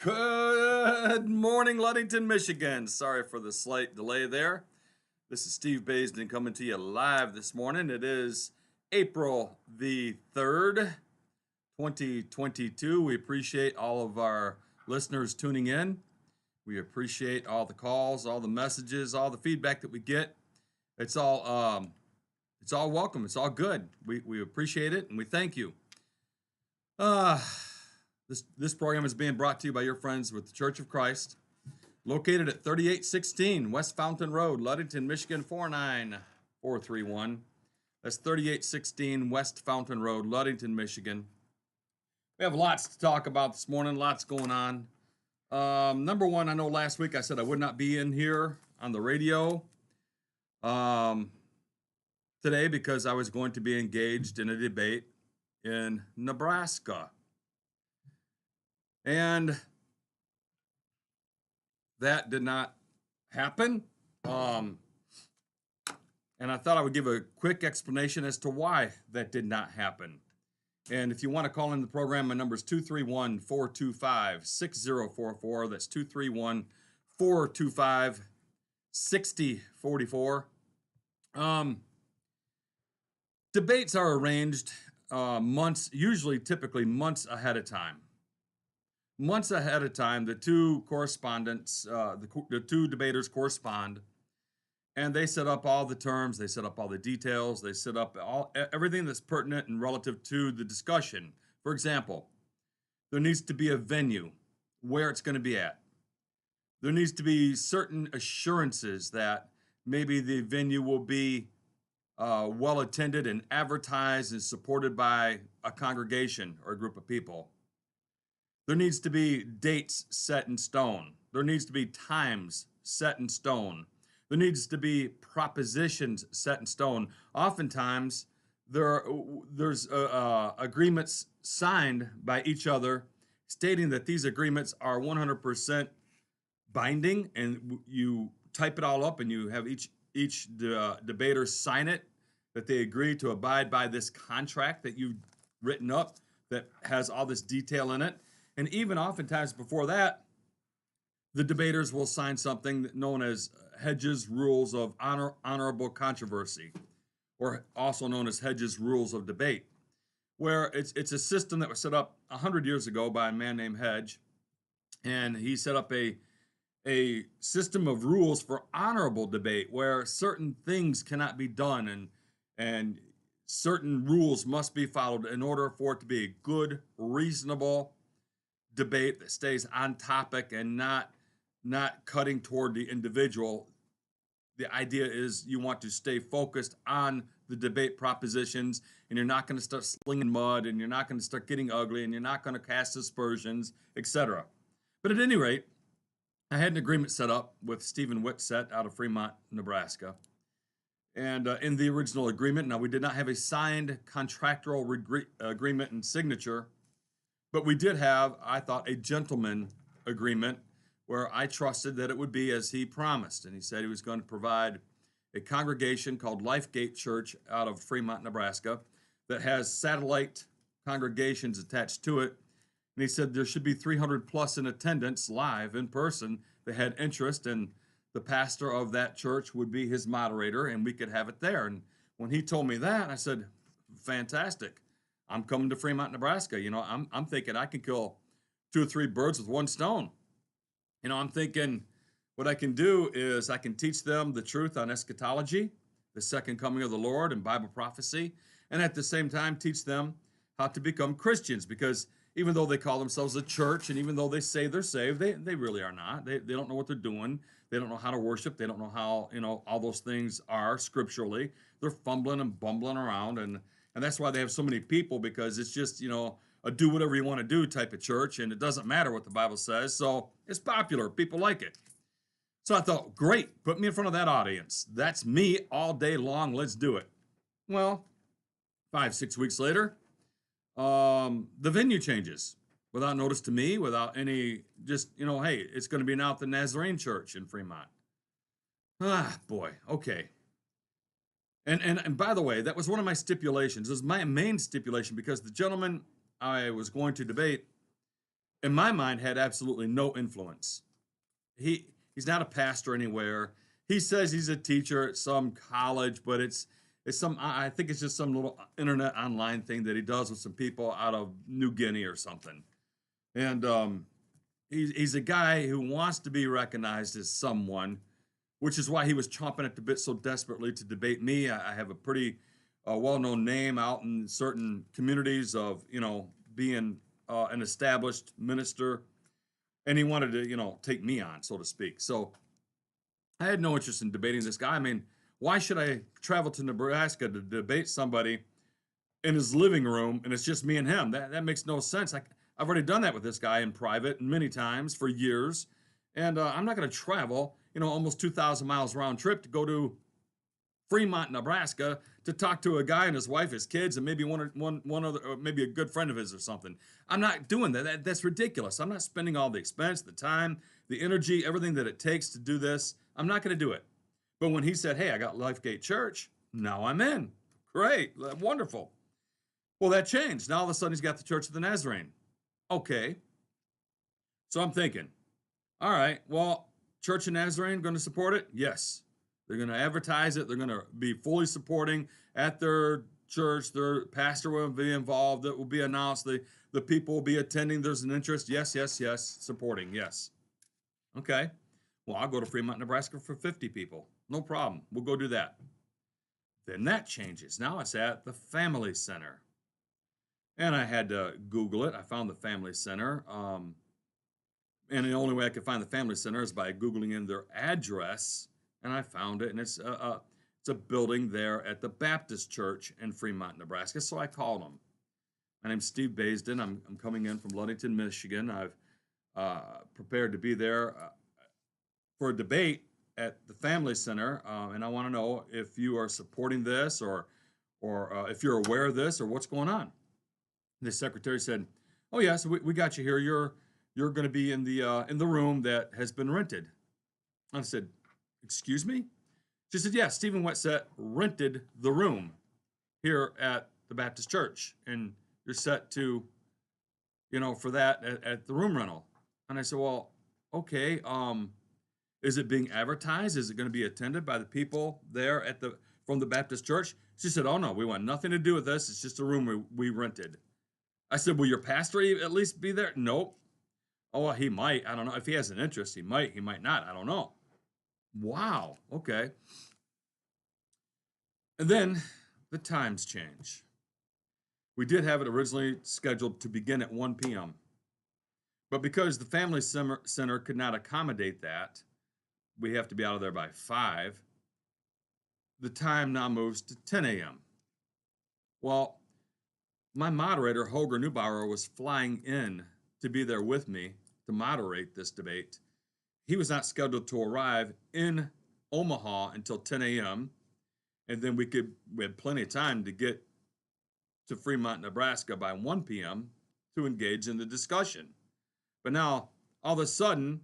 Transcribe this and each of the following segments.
Good morning, Ludington, Michigan. Sorry for the slight delay there. This is Steve Baisden coming to you live this morning. It is April the 3rd, 2022. We appreciate all of our listeners tuning in. We appreciate all the calls, all the messages, all the feedback that we get. It's all welcome. It's all good. We appreciate it and we thank you. This program is being brought to you by your friends with the Church of Christ, located at 3816 West Fountain Road, Ludington, Michigan 49431. That's 3816 West Fountain Road, Ludington, Michigan. We have lots to talk about this morning, lots going on. Number one, I know last week I said I would not be in here on the radio today because I was going to be engaged in a debate in Nebraska. And that did not happen. And I thought I would give a quick explanation as to why that did not happen. And if you want to call in the program, my number is 231-425-6044. That's 231-425-6044. Debates are arranged typically months ahead of time. Months ahead of time, the two correspondents, the two debaters correspond, and they set up all the terms, they set up all the details, they set up everything that's pertinent and relative to the discussion. For example, there needs to be a venue where it's going to be at. There needs to be certain assurances that maybe the venue will be well attended and advertised and supported by a congregation or a group of people. There needs to be dates set in stone. There needs to be times set in stone. There needs to be propositions set in stone. Oftentimes, there's agreements signed by each other stating that these agreements are 100% binding, and you type it all up and you have each debater sign it, that they agree to abide by this contract that you've written up that has all this detail in it. And even oftentimes before that, the debaters will sign something known as Hedges' Rules of Honorable Controversy, or also known as Hedges' Rules of Debate, where it's a system that was set up 100 years ago by a man named Hedge, and he set up a system of rules for honorable debate where certain things cannot be done and certain rules must be followed in order for it to be a good, reasonable debate that stays on topic and not cutting toward the individual. The idea is you want to stay focused on the debate propositions, and you're not going to start slinging mud, and you're not going to start getting ugly, and you're not going to cast aspersions, etc. But at any rate, I had an agreement set up with Stephen Whitsett out of Fremont, Nebraska. And in the original agreement, now we did not have a signed contractual agreement and signature, but we did have, I thought, a gentleman agreement where I trusted that it would be as he promised. And he said he was going to provide a congregation called Lifegate Church out of Fremont, Nebraska, that has satellite congregations attached to it. And he said there should be 300 plus in attendance live in person that had interest, and the pastor of that church would be his moderator, and we could have it there. And when he told me that, I said, fantastic. I'm coming to Fremont, Nebraska. I'm thinking I can kill 2 or 3 birds with one stone. I'm thinking what I can do is I can teach them the truth on eschatology, the second coming of the Lord, and Bible prophecy, and at the same time teach them how to become Christians, because even though they call themselves a church and even though they say they're saved, they really are not. They don't know what they're doing. They don't know how to worship. They don't know how, all those things are scripturally. They're fumbling and bumbling around, and that's why they have so many people, because it's just, a do whatever you want to do type of church, and it doesn't matter what the Bible says, so it's popular. People like it. So I thought, great, put me in front of that audience. That's me all day long. Let's do it. Well, 5-6 weeks later, the venue changes without notice to me, without any, just, hey, it's going to be now at the Nazarene Church in Fremont. Ah, boy, okay. And by the way, that was one of my stipulations. It was my main stipulation, because the gentleman I was going to debate in my mind, had absolutely no influence. He's not a pastor anywhere. He says he's a teacher at some college, but it's some I think it's just some little internet online thing that he does with some people out of New Guinea or something. And he's a guy who wants to be recognized as someone, which is why he was chomping at the bit so desperately to debate me. I have a pretty well-known name out in certain communities of being an established minister, and he wanted to take me on, so to speak. So I had no interest in debating this guy. I mean, why should I travel to Nebraska to debate somebody in his living room and it's just me and him? That makes no sense. I've already done that with this guy in private many times for years, and I'm not going to travel almost 2,000 miles round trip to go to Fremont, Nebraska, to talk to a guy and his wife, his kids, and maybe one other, or maybe a good friend of his or something. I'm not doing that. That's ridiculous. I'm not spending all the expense, the time, the energy, everything that it takes to do this. I'm not going to do it. But when he said, "Hey, I got Lifegate Church," now I'm in. Great, wonderful. Well, that changed. Now all of a sudden he's got the Church of the Nazarene. Okay. So I'm thinking, all right, well, Church of Nazarene going to support it? Yes. They're going to advertise it. They're going to be fully supporting at their church. Their pastor will be involved. It will be announced. The people will be attending. There's an interest. Yes, yes, yes. Supporting. Yes. Okay. Well, I'll go to Fremont, Nebraska for 50 people. No problem. We'll go do that. Then that changes. Now it's at the Family Center. And I had to Google it. I found the Family Center. And the only way I could find the Family Center is by Googling in their address. And I found it. And it's a building there at the Baptist Church in Fremont, Nebraska. So I called them. My name's Steve Baisden. I'm coming in from Ludington, Michigan. I've prepared to be there for a debate at the Family Center. And I want to know if you are supporting this or if you're aware of this or what's going on. The secretary said, "Oh yes, we got you here. You're going to be in the room that has been rented." I said, "Excuse me?" She said, "Yeah, Stephen Wetset rented the room here at the Baptist Church, and you're set to, for that at the room rental." And I said, "Well, okay. Is it being advertised? Is it going to be attended by the people there from the Baptist Church?" She said, "Oh no, we want nothing to do with this. It's just a room we rented." I said, "Will your pastor at least be there?" "Nope." "Oh, well, he might. I don't know. If he has an interest, he might. He might not. I don't know." Wow. Okay. And then the times change. We did have it originally scheduled to begin at 1 p.m. But because the Family Center could not accommodate that, we have to be out of there by 5. The time now moves to 10 a.m. Well, my moderator, Holger Neubauer, was flying in to be there with me to moderate this debate. He was not scheduled to arrive in Omaha until 10 a.m. And then we had plenty of time to get to Fremont, Nebraska by 1 p.m. to engage in the discussion. But now, all of a sudden,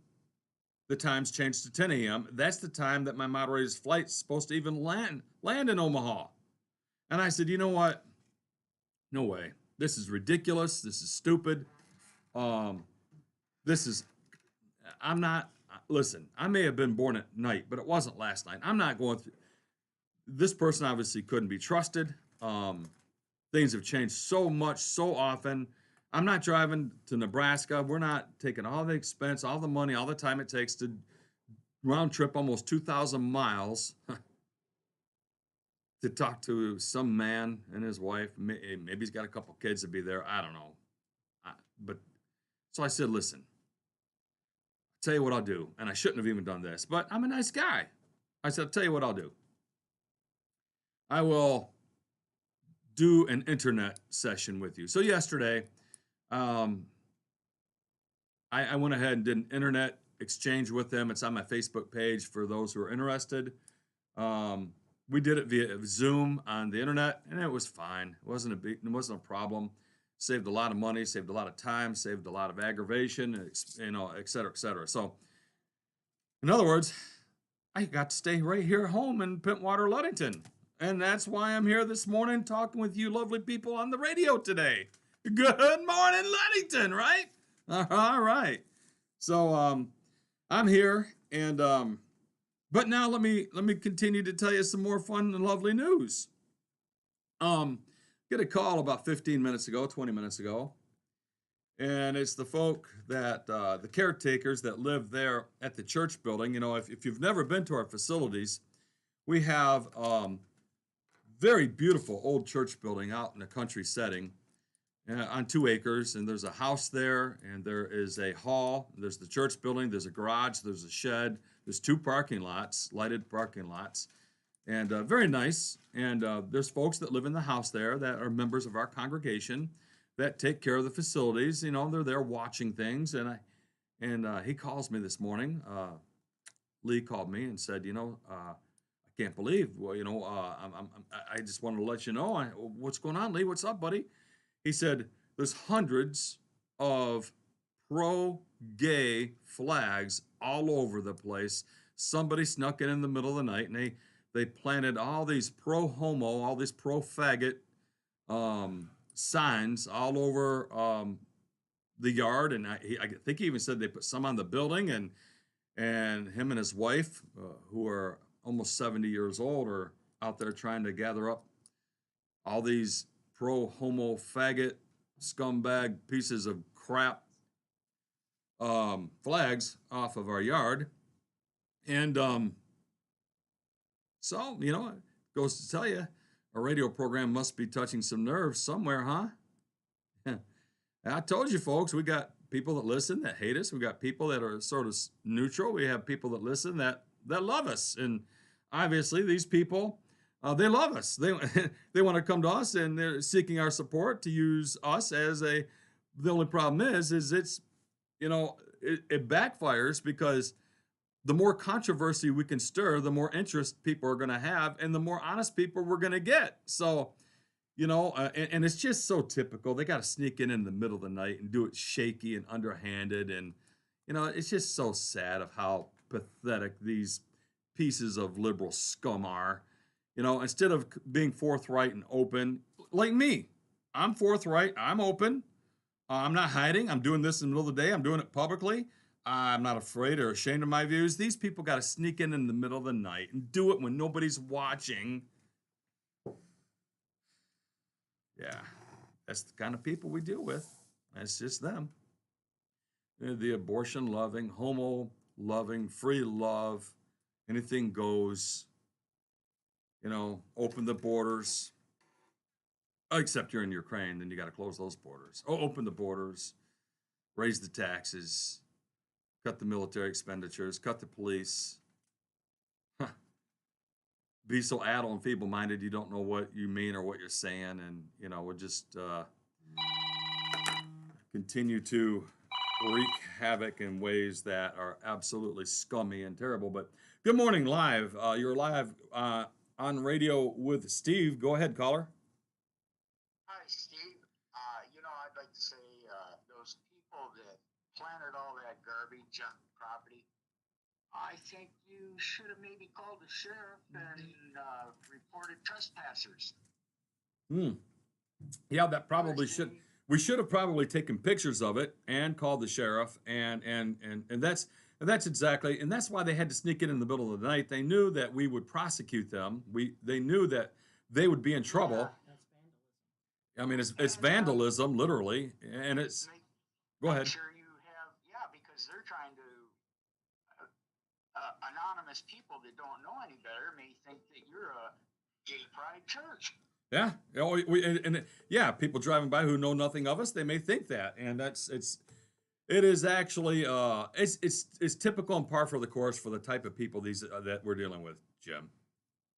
the time's changed to 10 a.m. That's the time that my moderator's flight's supposed to even land in Omaha. And I said, "You know what? No way. This is ridiculous. This is stupid. I'm not, listen, I may have been born at night, but it wasn't last night. I'm not going through, this person obviously couldn't be trusted. Things have changed so much, so often. I'm not driving to Nebraska. We're not taking all the expense, all the money, all the time it takes to round trip almost 2,000 miles to talk to some man and his wife. Maybe he's got a couple kids to be there. I don't know. So I said, "Listen, I'll tell you what I'll do." And I shouldn't have even done this, but I'm a nice guy. I said, "I'll tell you what I'll do. I will do an internet session with you." So yesterday, I went ahead and did an internet exchange with them. It's on my Facebook page for those who are interested. We did it via Zoom on the internet, and it was fine. It wasn't a problem. Saved a lot of money, saved a lot of time, saved a lot of aggravation, et cetera, et cetera. So, in other words, I got to stay right here at home in Pentwater, Ludington. And that's why I'm here this morning talking with you lovely people on the radio today. Good morning, Ludington, right? All right. So I'm here, and but now let me continue to tell you some more fun and lovely news. Um, get a call about 15 minutes ago, 20 minutes ago, and it's the folk that the caretakers that live there at the church building. You know, if you've never been to our facilities, we have very beautiful old church building out in a country setting on 2 acres, and there's a house there, and there is a hall. There's the church building. There's a garage. There's a shed. There's 2 parking lots, lighted parking lots, and very nice. And there's folks that live in the house there that are members of our congregation that take care of the facilities. You know, they're there watching things, and he calls me this morning. Lee called me and said, I can't believe. Well, I just wanted to let you know what's going on, Lee. What's up, buddy? He said there's hundreds of pro-gay flags all over the place. Somebody snuck in the middle of the night, and they planted all these pro-homo, all these pro-faggot signs all over the yard. And I think he even said they put some on the building. And him and his wife, who are almost 70 years old, are out there trying to gather up all these pro-homo faggot scumbag pieces of crap flags off of our yard. And so, it goes to tell you, a radio program must be touching some nerves somewhere, huh? I told you, folks, we got people that listen that hate us. We got people that are sort of neutral. We have people that listen that love us. And obviously, these people, they love us. They they want to come to us, and they're seeking our support to use us as a. The only problem is it's, it backfires, because the more controversy we can stir, the more interest people are going to have, and the more honest people we're going to get. So, and it's just so typical. They got to sneak in the middle of the night and do it shaky and underhanded, and it's just so sad of how pathetic these pieces of liberal scum are. Instead of being forthright and open, like me, I'm forthright, I'm open, I'm not hiding, I'm doing this in the middle of the day, I'm doing it publicly. I'm not afraid or ashamed of my views. These people got to sneak in the middle of the night and do it when nobody's watching. Yeah, that's the kind of people we deal with. That's just them. The abortion loving, homo loving, free love, anything goes. Open the borders. Except you're in Ukraine, then you got to close those borders. Oh, open the borders, raise the taxes, cut the military expenditures, cut the police. Huh. Be so addle and feeble-minded you don't know what you mean or what you're saying, and we'll just continue to wreak havoc in ways that are absolutely scummy and terrible. But good morning, live. You're live on radio with Steve. Go ahead, caller. Hi, Steve. I'd like to say those people that planted all that garbage on the property, I think you should have maybe called the sheriff and reported trespassers. Yeah, that probably should. We should have probably taken pictures of it and called the sheriff, and that's exactly, and that's why they had to sneak in the middle of the night. They knew that we would prosecute them. They knew that they would be in trouble. I mean, it's vandalism, literally, and it's. Go ahead. Make sure you have, because they're trying to. Anonymous people that don't know any better may think that you're a gay pride church. Yeah, people driving by who know nothing of us, they may think that, and it is actually it's typical and par for the course for the type of people that we're dealing with, Jim.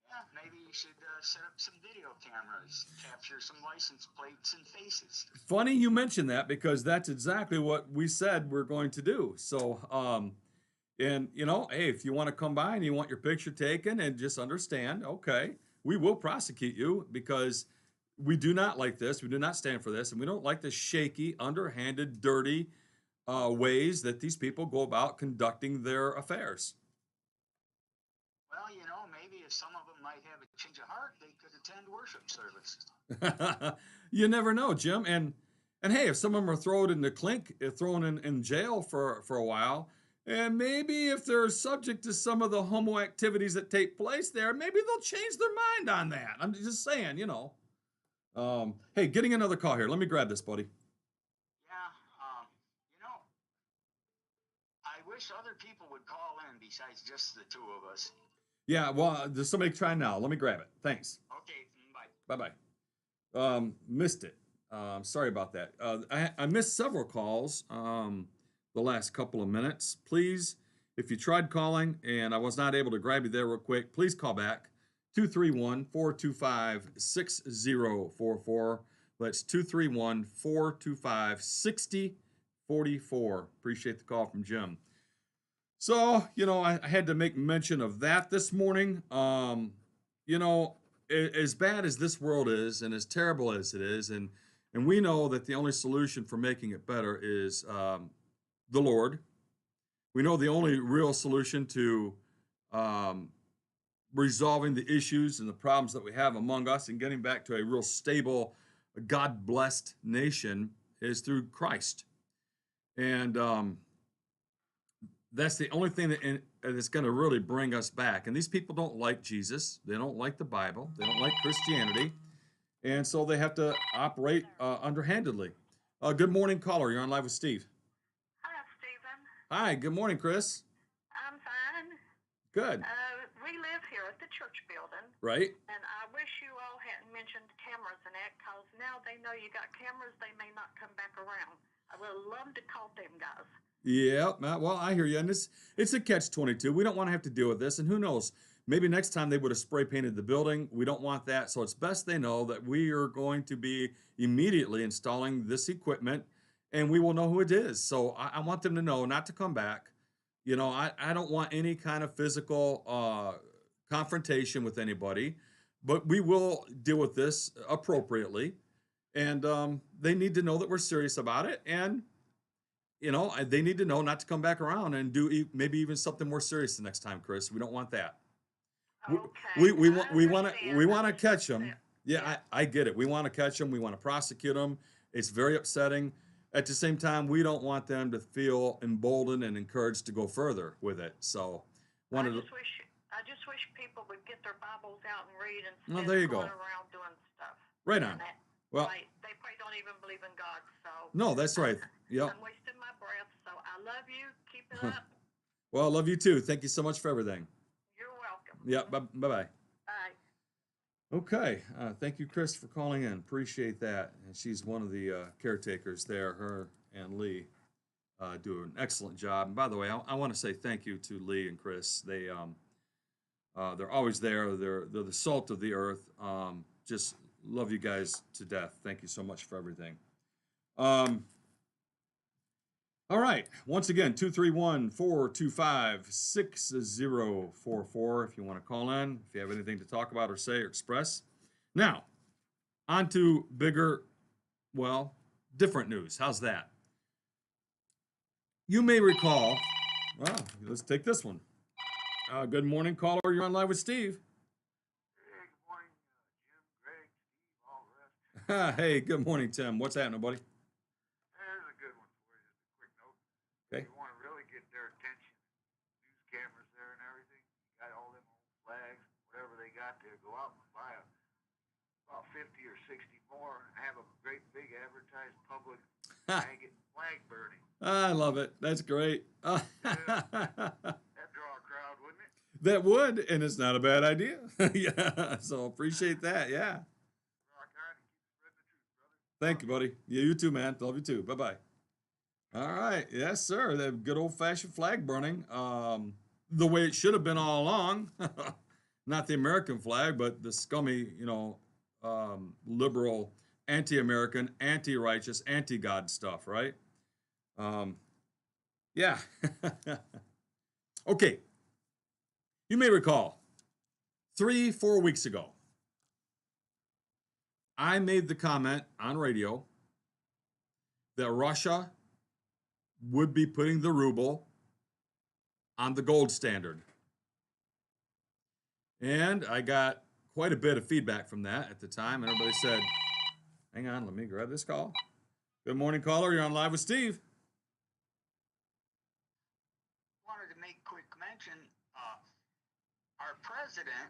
Yeah, maybe you should set up some video cameras, capture some license plates and faces. Funny you mentioned that, because that's exactly what we said we're going to do. So, and hey, if you want to come by and you want your picture taken, and just understand, okay, we will prosecute you, because we do not like this. We do not stand for this, and we don't like the shaky, underhanded, dirty ways that these people go about conducting their affairs. Well, maybe if some of them might have a change of heart, they could attend worship service. You never know, Jim. And And hey, if some of them are thrown in the clink, thrown in jail for a while, and maybe if they're subject to some of the homo activities that take place there, maybe they'll change their mind on that. I'm just saying, you know. Hey, getting another call here. Let me grab this, buddy. Yeah, you know, I wish other people would call in besides just the two of us. Yeah, well, there's somebody trying now. Let me grab it. Thanks. Okay, bye. Bye bye. Missed it. Sorry about that. I missed several calls the last couple of minutes. Please, if you tried calling and I was not able to grab you there real quick, please call back 231-425-6044. That's 231-425-6044. Appreciate the call from Jim. So, you know, I had to make mention of that this morning. You know, as bad as this world is and as terrible as it is, and we know that the only solution for making it better is the Lord. We know the only real solution to um, resolving the issues and the problems that we have among us and getting back to a real stable, God blessed nation is through Christ. And that's the only thing that's going to really bring us back. And these people don't like Jesus. They don't like the Bible. They don't like Christianity. And so they have to operate underhandedly. Good morning, caller. You're on live with Steve. Hi, Stephen. Hi. Good morning, Chris. I'm fine. Good. We live here at the church building. Right. And I wish you all hadn't mentioned cameras and that, because now they know you got cameras, they may not come back around. I would love to call them guys. Yeah, well, I hear you. And it's a catch-22. We don't want to have to deal with this. And who knows? Maybe next time they would have spray painted the building. We don't want that. So it's best they know that we are going to be immediately installing this equipment and we will know who it is. So I want them to know not to come back. You know, I don't want any kind of physical confrontation with anybody, but we will deal with this appropriately. And they need to know that we're serious about it. And you know, they need to know not to come back around and do maybe even something more serious the next time, Chris. We don't want that. Okay. We want to catch them. Yeah, Yeah. I get it. We want to catch them. We want to prosecute them. It's very upsetting. At the same time, we don't want them to feel emboldened and encouraged to go further with it. So, I just wish people would get their Bibles out and read instead well, there you of go. going around doing stuff. Right on. Well, They probably don't even believe in God. So no, that's right. Yep. I'm wasting my breath. So I love you. Keep it up. Well, I love you too. Thank you so much for everything. You're welcome. Yeah. Bye-bye. Bye. Okay. Thank you, Chris, for calling in. Appreciate that. And she's one of the caretakers there. Her and Lee do an excellent job. And by the way, I want to say thank you to Lee and Chris. They're always there. They're the salt of the earth. Just love you guys to death. Thank you so much for everything. All right. Once again, 231-425-6044 if you want to call in, if you have anything to talk about or say or express. Now, on to bigger, well, different news. How's that? You may recall, well, let's take this one. Good morning, caller. You're on live with Steve. Hey, good morning, Jim, Greg, Steve, all the rest. Hey, good morning, Tim. What's happening, buddy? There's a good one for you, just a quick note. Okay. You want to really get their attention. News cameras there and everything. You got all them old flags, whatever they got there. Go out and buy about 50 or 60 more and have a great big advertised public flag burning. I love it. That's great. That'd draw a crowd, wouldn't it? That would, and it's not a bad idea. Yeah, so appreciate that. Yeah. Rock on and keep spreading the truth, brother. Thank you, buddy. Yeah, you too, man. Love you too. Bye-bye. All right. Yes, sir. That good old-fashioned flag burning. The way it should have been all along. Not the American flag, but the scummy, liberal, anti-American, anti-righteous, anti-God stuff, right? Yeah. Okay. You may recall 3-4 weeks ago, I made the comment on radio that Russia would be putting the ruble on the gold standard. And I got quite a bit of feedback from that at the time. And everybody said, hang on, let me grab this call. Good morning, caller. You're on Live with Steve. Wanted to make quick mention. Our president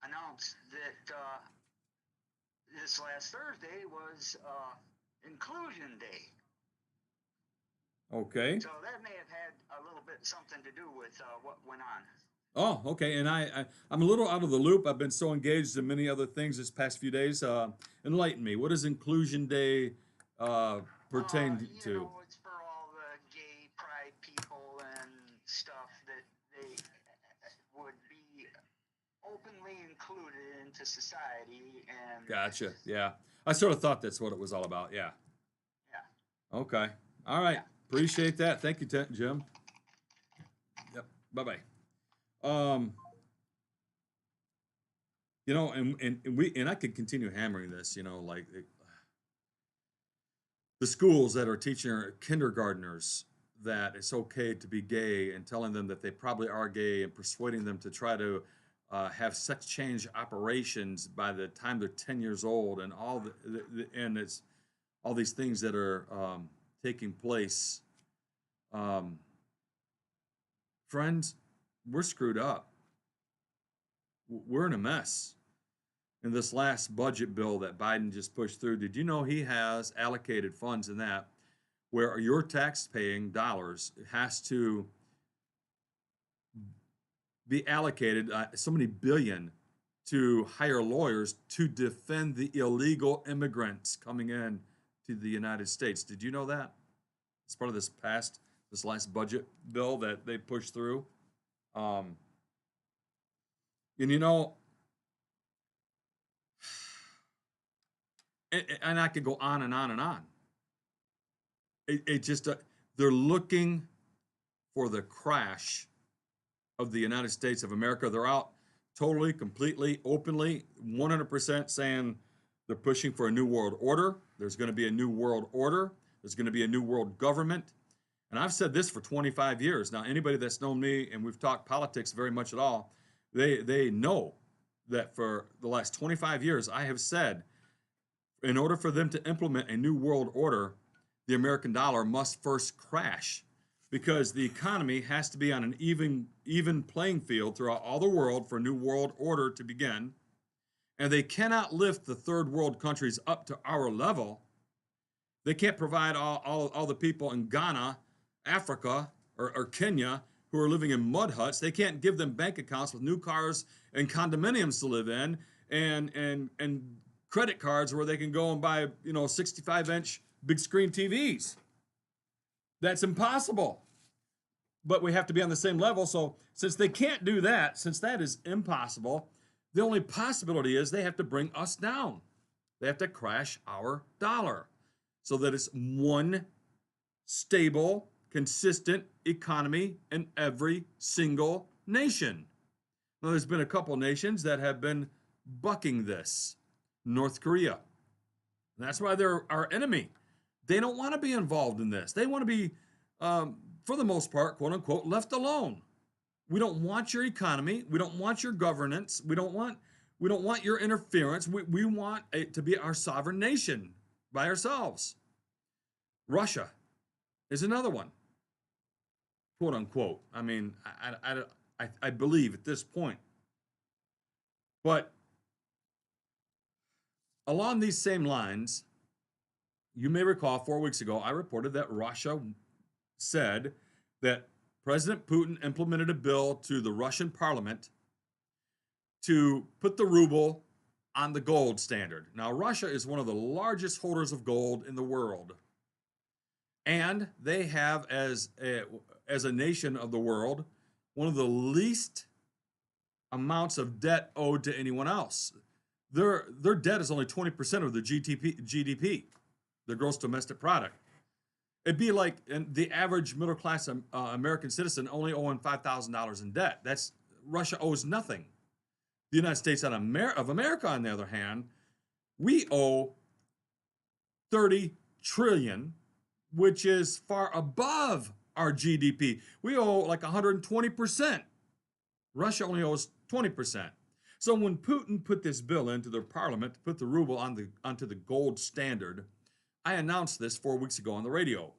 announced that this last Thursday was Inclusion Day. Okay. So that may have had a little bit something to do with what went on. Oh, okay. And I'm a little out of the loop. I've been so engaged in many other things this past few days. Enlighten me. What does Inclusion Day pertain to? You know, it's for all the gay pride people and stuff that they would be openly included into society. And Gotcha. Yeah. I sort of thought that's what it was all about. Yeah. yeah. Okay. All right. Yeah. Appreciate that. Thank you, Jim. Yep. Bye-bye. You know, and I could continue hammering this, you know, like the schools that are teaching our kindergartners that it's okay to be gay and telling them that they probably are gay and persuading them to try to have sex change operations by the time they're 10 years old, and all and it's all these things that are taking place. Friends, we're screwed up. We're in a mess. In this last budget bill that Biden just pushed through, did you know he has allocated funds in that where your tax-paying dollars has to be allocated so many billion to hire lawyers to defend the illegal immigrants coming in to the United States? Did you know that? It's part of this last budget bill that they pushed through. And you know, and I could go on and on and on. It just they're looking for the crash of the United States of America. They're out totally, completely, openly, 100% saying they're pushing for a new world order. There's going to be a new world order. There's going to be a new world government. And I've said this for 25 years. Now, anybody that's known me, and we've talked politics very much at all, they know that for the last 25 years, I have said, in order for them to implement a new world order, the American dollar must first crash, because the economy has to be on an even playing field throughout all the world for a new world order to begin. And they cannot lift the third world countries up to our level. They can't provide all the people in Ghana, Africa, or Kenya who are living in mud huts. They can't give them bank accounts with new cars and condominiums to live in, and credit cards where they can go and buy 65-inch big screen TVs. That's impossible. But we have to be on the same level. So since they can't do that, since that is impossible, the only possibility is they have to bring us down. They have to crash our dollar so that it's one stable, consistent economy in every single nation. Now, there's been a couple nations that have been bucking this. North Korea. That's why they're our enemy. They don't want to be involved in this. They want to be, for the most part, quote unquote, left alone. We don't want your economy. We don't want your governance. We don't want your interference. We want it to be our sovereign nation by ourselves. Russia is another one, quote unquote. I mean, I believe at this point. But along these same lines, you may recall 4 weeks ago, I reported that Russia said that President Putin implemented a bill to the Russian parliament to put the ruble on the gold standard. Now, Russia is one of the largest holders of gold in the world. And they have, as a nation of the world, one of the least amounts of debt owed to anyone else. Their debt is only 20% of the GDP, the gross domestic product. It'd be like the average middle class American citizen only owing $5,000 in debt. Russia owes nothing. The United States of America, on the other hand, we owe 30 trillion, which is far above our GDP. We owe like 120%. Russia only owes 20%. So when Putin put this bill into their parliament to put the ruble onto the gold standard, I announced this 4 weeks ago on the radio.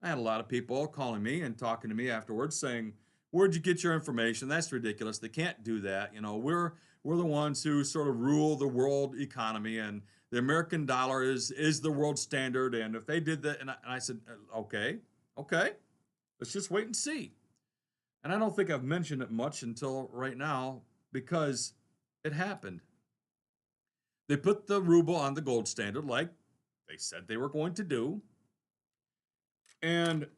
I had a lot of people calling me and talking to me afterwards saying, "Where'd you get your information? That's ridiculous. They can't do that. We're the ones who sort of rule the world economy, and the American dollar is the world standard. And if they did that," and I said, "Okay, okay, let's just wait and see." And I don't think I've mentioned it much until right now because it happened. They put the ruble on the gold standard like they said they were going to do. And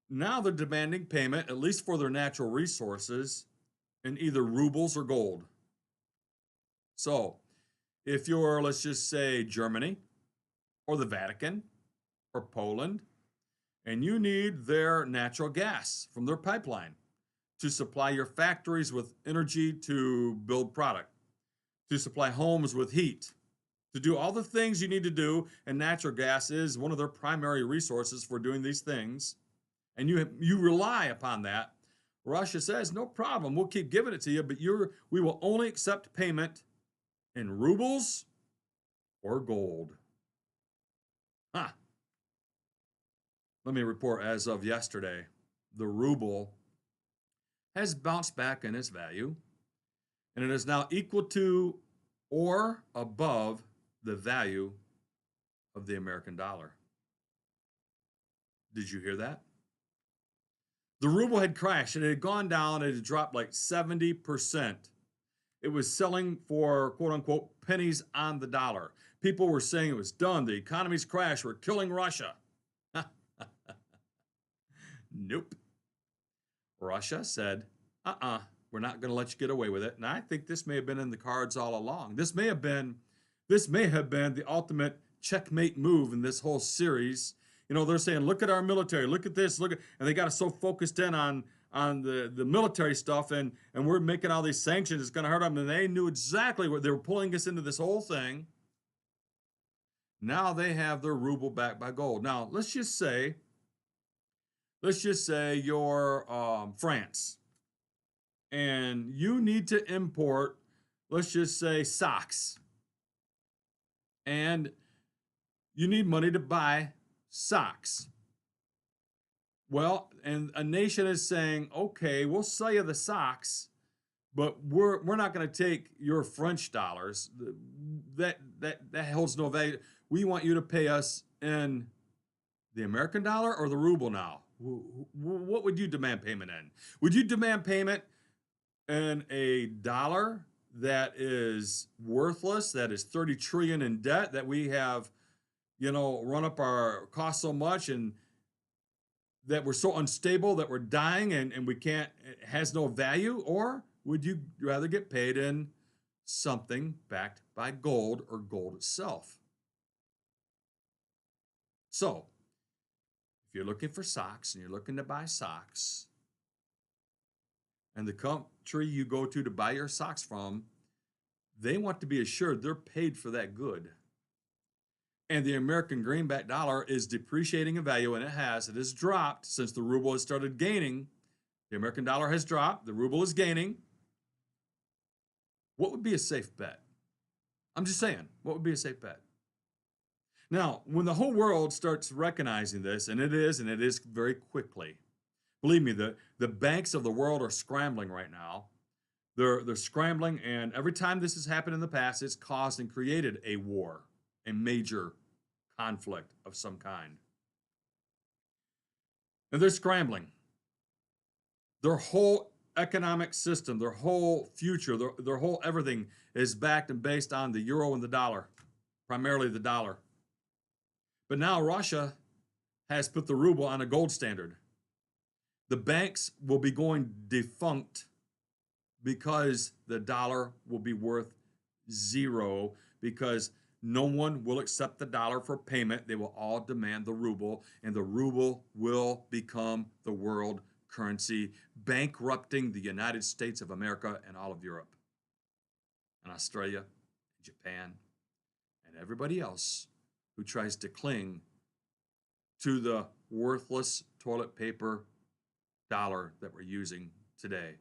now they're demanding payment, at least for their natural resources, in either rubles or gold. So if you're, let's just say, Germany or the Vatican or Poland, and you need their natural gas from their pipeline to supply your factories with energy to build product, to supply homes with heat, to do all the things you need to do, and natural gas is one of their primary resources for doing these things, and you rely upon that. Russia says, "No problem, we'll keep giving it to you, but we will only accept payment in rubles or gold." Huh. Let me report, as of yesterday, the ruble has bounced back in its value, and it is now equal to or above the value of the American dollar. Did you hear that? The ruble had crashed. It had gone down. It had dropped like 70%. It was selling for quote unquote pennies on the dollar. People were saying it was done. The economy's crashed. We're killing Russia. Nope. Russia said, we're not going to let you get away with it. And I think this may have been in the cards all along. This may have been the ultimate checkmate move in this whole series. They're saying, "Look at our military, look at this, and they got us so focused in on the military stuff, and we're making all these sanctions. It's going to hurt them." And they knew exactly what they were pulling us into, this whole thing. Now they have their ruble backed by gold. Now let's just say you're France, and you need to import, let's just say, socks, and you need money to buy socks. Well, and a nation is saying, "Okay, we'll sell you the socks, but we're not going to take your French dollars. That holds no value. We want you to pay us in the American dollar or the ruble now. What would you demand payment in? Would you demand payment in a dollar that is worthless, that is 30 trillion in debt, that we have, run up our costs so much, and that we're so unstable that we're dying, and we can't, it has no value? Or would you rather get paid in something backed by gold or gold itself?" So if you're looking for socks and you're looking to buy socks, and the country you go to buy your socks from, they want to be assured they're paid for that good. And the American greenback dollar is depreciating in value, and it has dropped since the ruble has started gaining. The American dollar has dropped, the ruble is gaining. What would be a safe bet? I'm just saying, what would be a safe bet? Now, when the whole world starts recognizing this, and it is very quickly, believe me, the banks of the world are scrambling right now. They're scrambling, and every time this has happened in the past, it's caused and created a war, a major conflict of some kind. And they're scrambling. Their whole economic system, their whole future, their whole everything is backed and based on the euro and the dollar, primarily the dollar. But now Russia has put the ruble on a gold standard. The banks will be going defunct because the dollar will be worth zero, because no one will accept the dollar for payment. They will all demand the ruble, and the ruble will become the world currency, bankrupting the United States of America and all of Europe and Australia, Japan, and everybody else who tries to cling to the worthless toilet paper dollar that we're using today.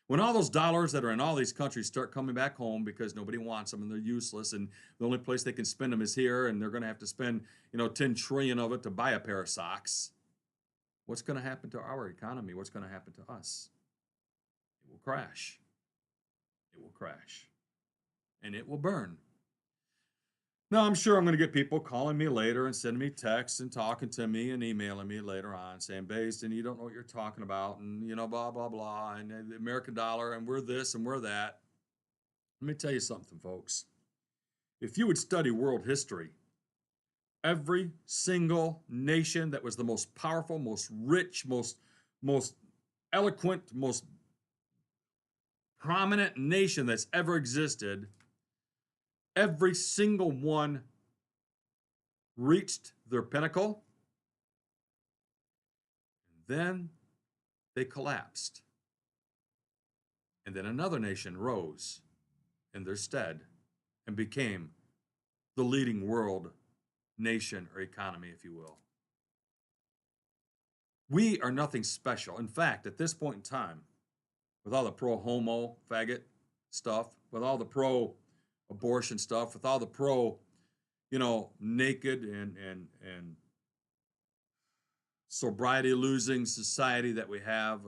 When all those dollars that are in all these countries start coming back home because nobody wants them and they're useless, and the only place they can spend them is here, and they're going to have to spend, 10 trillion of it to buy a pair of socks, what's going to happen to our economy? What's going to happen to us? It will crash. It will crash. And it will burn. Now, I'm sure I'm going to get people calling me later and sending me texts and talking to me and emailing me later on saying, Based, you don't know what you're talking about, and, blah, blah, blah, and the American dollar, and we're this and we're that. Let me tell you something, folks. If you would study world history, every single nation that was the most powerful, most rich, most eloquent, most prominent nation that's ever existed, every single one reached their pinnacle, and then they collapsed. And then another nation rose in their stead and became the leading world nation or economy, if you will. We are nothing special. In fact, at this point in time, with all the pro-homo faggot stuff, with all the pro-abortion stuff, with all the naked and sobriety losing society that we have,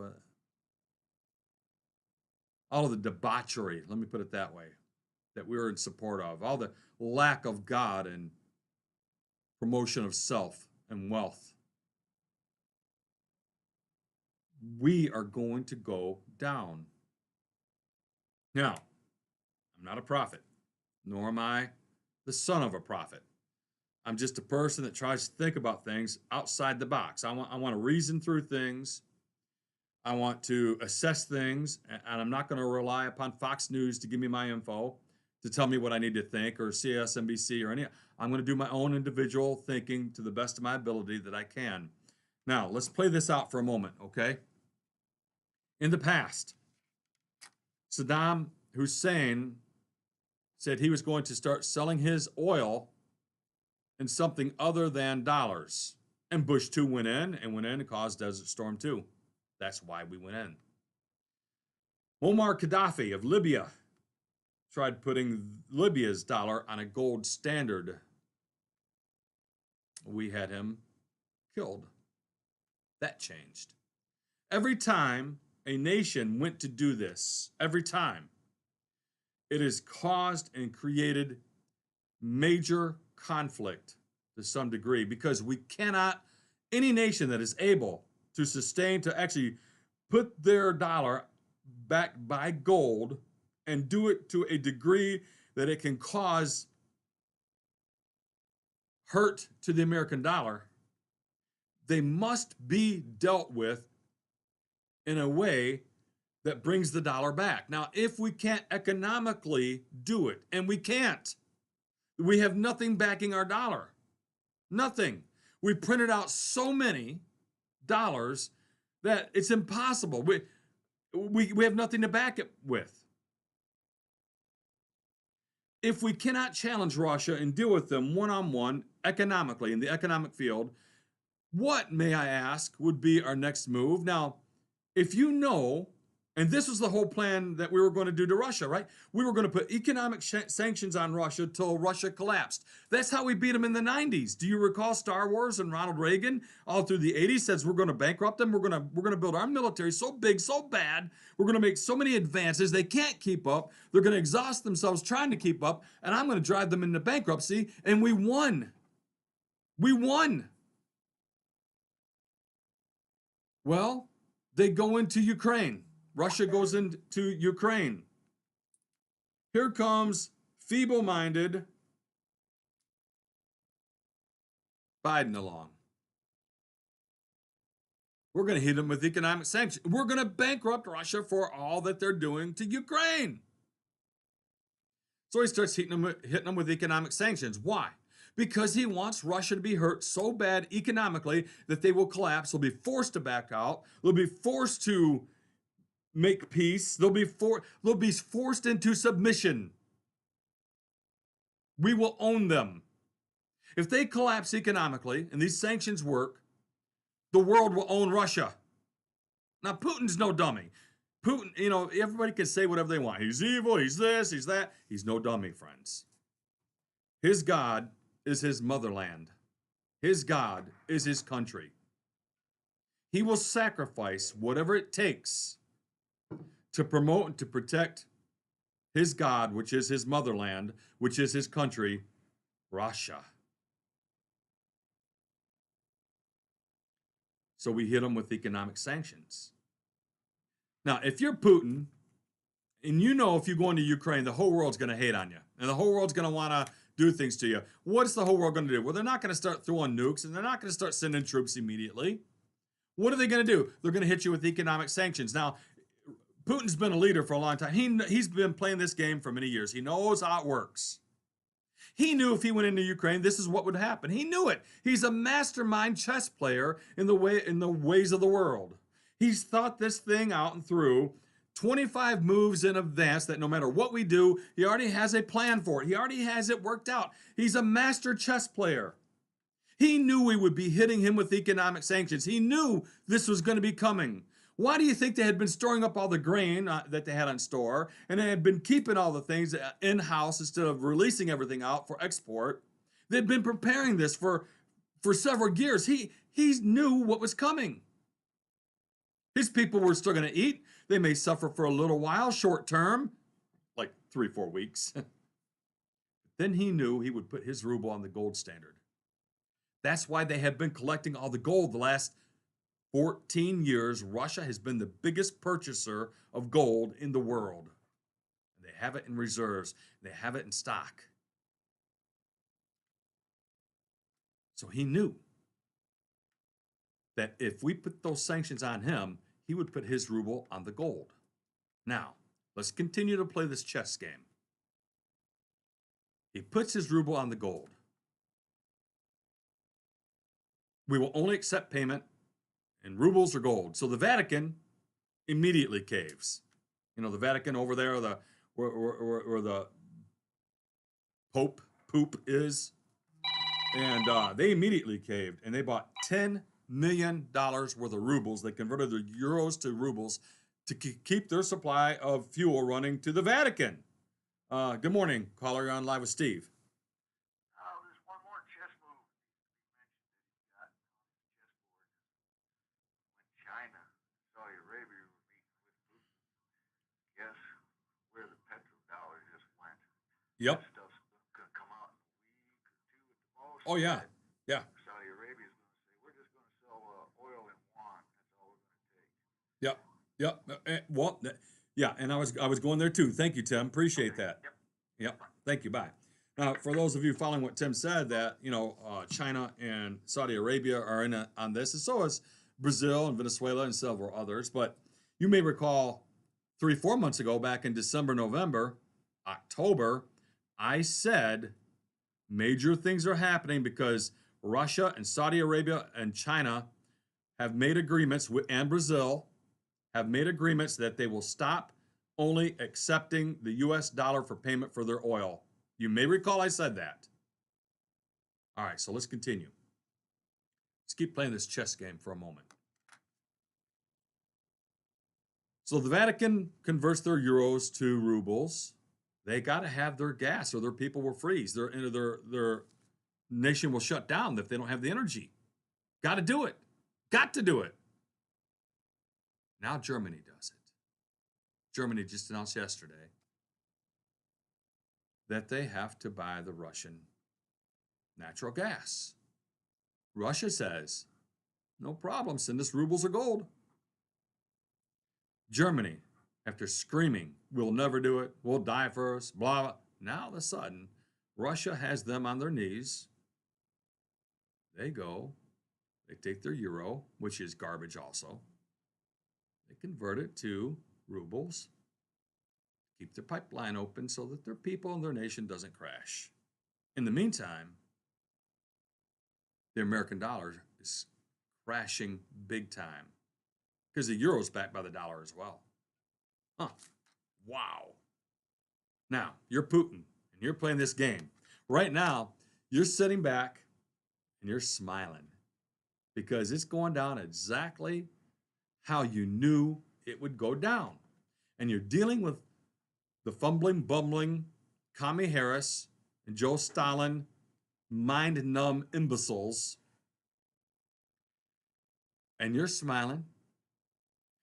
all of the debauchery, let me put it that way, that we're in support of, all the lack of God and promotion of self and wealth, we are going to go down. Now, I'm not a prophet, nor am I the son of a prophet. I'm just a person that tries to think about things outside the box. I want to reason through things. I want to assess things, and I'm not going to rely upon Fox News to give me my info, to tell me what I need to think, or CSNBC or any. I'm going to do my own individual thinking to the best of my ability that I can. Now, let's play this out for a moment, okay? In the past, Saddam Hussein said he was going to start selling his oil in something other than dollars. And Bush 2 went in and caused Desert Storm 2. That's why we went in. Muammar Gaddafi of Libya tried putting Libya's dollar on a gold standard. We had him killed. That changed. Every time a nation went to do this, every time, it has caused and created major conflict to some degree, because we cannot, any nation that is able to sustain, to actually put their dollar backed by gold and do it to a degree that it can cause hurt to the American dollar, they must be dealt with in a way that brings the dollar back. Now, if we can't economically do it, and we can't, we have nothing backing our dollar. Nothing. We printed out so many dollars that it's impossible. We have nothing to back it with. If we cannot challenge Russia and deal with them one-on-one economically in the economic field, what, may I ask, would be our next move? Now, if you know, and this was the whole plan that we were going to do to Russia, right? We were going to put economic sanctions on Russia till Russia collapsed. That's how we beat them in the 90s. Do you recall Star Wars and Ronald Reagan all through the 80s says we're going to bankrupt them. We're going to build our military so big, so bad. We're going to make so many advances they can't keep up. They're going to exhaust themselves trying to keep up, and I'm going to drive them into bankruptcy. And we won. We won. Well, they go into Ukraine. Russia goes into Ukraine. Here comes feeble-minded Biden along. We're going to hit them with economic sanctions. We're going to bankrupt Russia for all that they're doing to Ukraine. So he starts hitting them with economic sanctions. Why? Because he wants Russia to be hurt so bad economically that they will collapse. They'll be forced to back out. They'll be forced to make peace. They'll be forced into submission. We will own them. If they collapse economically and these sanctions work, the world will own Russia. Now, Putin's no dummy. Putin, everybody can say whatever they want. He's evil, he's this, he's that. He's no dummy, friends. His God is his motherland. His God is his country. He will sacrifice whatever it takes to promote and to protect his God, which is his motherland, which is his country, Russia. So we hit him with economic sanctions. Now, if you're Putin, and if you go into Ukraine, the whole world's going to hate on you, and the whole world's going to want to do things to you. What's the whole world going to do? Well, they're not going to start throwing nukes, and they're not going to start sending troops immediately. What are they going to do? They're going to hit you with economic sanctions. Now, Putin's been a leader for a long time. He's been playing this game for many years. He knows how it works. He knew if he went into Ukraine, this is what would happen. He knew it. He's a mastermind chess player in the ways of the world. He's thought this thing out and through 25 moves in advance that no matter what we do, he already has a plan for it. He already has it worked out. He's a master chess player. He knew we would be hitting him with economic sanctions. He knew this was going to be coming. Why do you think they had been storing up all the grain that they had on store, and they had been keeping all the things in-house instead of releasing everything out for export? They'd been preparing this for several years. He knew what was coming. His people were still going to eat. They may suffer for a little while, short term, like 3-4 weeks. Then he knew he would put his ruble on the gold standard. That's why they have been collecting all the gold the last 14 years. Russia has been the biggest purchaser of gold in the world. They have it in reserves. They have it in stock. So he knew that if we put those sanctions on him, he would put his ruble on the gold. Now, let's continue to play this chess game. He puts his ruble on the gold. We will only accept payment in rubles or gold. So the Vatican immediately caves. The Vatican over there, where the poop is. And they immediately caved, and they bought $10 million worth of rubles. They converted their euros to rubles to keep their supply of fuel running to the Vatican. Good morning, caller. You're on Live with Steve. There's one more chess move that he mentioned that he got on his chessboard. When China and Saudi Arabia were meeting with Putin, guess where the petrodollar just went? Yep. That stuff's going to come out in a week or two at the most. Oh, yeah. Yeah. Saudi Arabia is going to say, we're just going to sell oil in yuan. That's all we're going to take. Yep. Well, yeah, and I was going there too. Thank you, Tim. Appreciate that. Yep. Thank you. Bye. Now, for those of you following what Tim said, that China and Saudi Arabia are in on this, and so is Brazil and Venezuela and several others. But you may recall 3-4 months ago, back in December, November, October, I said major things are happening because Russia and Saudi Arabia and China have made agreements and Brazil have made agreements that they will stop only accepting the US dollar for payment for their oil. You may recall I said that. All right, so let's continue. Let's keep playing this chess game for a moment. So the Vatican converts their euros to rubles. They got to have their gas or their people will freeze. Their nation will shut down if they don't have the energy. Got to do it. Got to do it. Now Germany does it. Germany just announced yesterday that they have to buy the Russian natural gas. Russia says, no problem, send us rubles or gold. Germany, after screaming, we'll never do it, we'll die first, blah, blah. Now all of a sudden, Russia has them on their knees. They go, they take their euro, which is garbage also. They convert it to rubles, keep the pipeline open so that their people and their nation doesn't crash. In the meantime, the American dollar is crashing big time because the euro is backed by the dollar as well. Huh. Wow. Now, you're Putin and you're playing this game. Right now, you're sitting back and you're smiling because it's going down exactly how you knew it would go down. And you're dealing with the fumbling, bumbling Kami Harris and Joe Stalin, mind numb imbeciles, and you're smiling.